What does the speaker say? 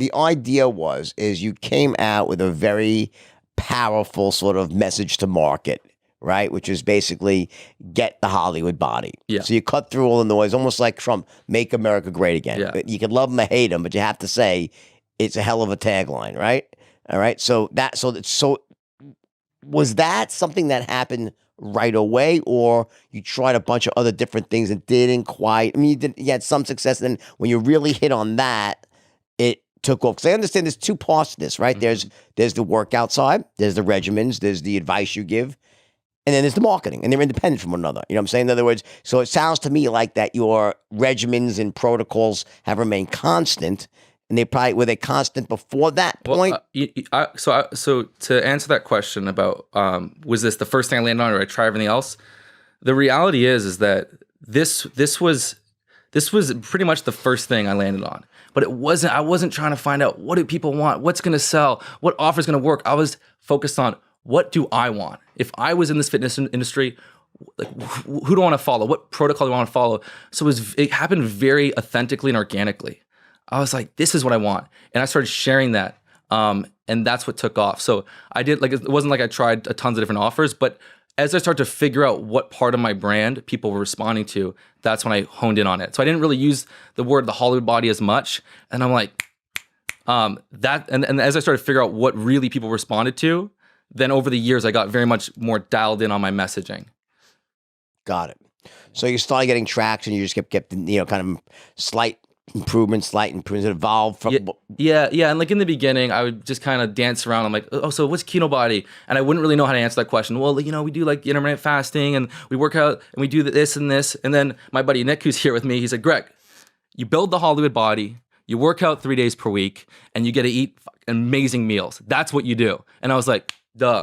the idea is you came out with a very powerful sort of message to market, right? Which is basically get the Hollywood body. Yeah. So you cut through all the noise, almost like Trump, make America great again. Yeah. But you can love him or hate him, but you have to say it's a hell of a tagline, right? All right. So was that something that happened right away, or you tried a bunch of other different things and didn't quite? I mean, you had some success, and then when you really hit on that, it took off. Because I understand there's two parts to this, right? Mm-hmm. There's the workout side, there's the regimens, there's the advice you give, and then there's the marketing, and they're independent from one another. You know what I'm saying? In other words, so it sounds to me like that your regimens and protocols have remained constant, and were they constant before that point? So to answer that question about was this the first thing I landed on, or I try everything else? The reality is that this was pretty much the first thing I landed on. But it wasn't. I wasn't trying to find out what do people want, what's going to sell, what offer is going to work. I was focused on what do I want. If I was in this fitness industry, like, who do I want to follow? What protocol do I want to follow? So it happened very authentically and organically. I was like, this is what I want. And I started sharing that. And that's what took off. So I did, like, it wasn't like I tried tons of different offers, but as I started to figure out what part of my brand people were responding to, that's when I honed in on it. So I didn't really use the Hollywood body as much. And I'm like, and as I started to figure out what really people responded to, then over the years, I got very much more dialed in on my messaging. Got it. So you started getting traction. You just kept kind of slight improvements, it evolved from. Yeah. And like in the beginning, I would just kind of dance around. I'm like, oh, so what's Kinobody? And I wouldn't really know how to answer that question. Well, we do like intermittent fasting, and we work out, and we do this and this. And then my buddy Nick, who's here with me, he said, Greg, you build the Hollywood body, you work out 3 days per week, and you get to eat amazing meals. That's what you do. And I was like, duh.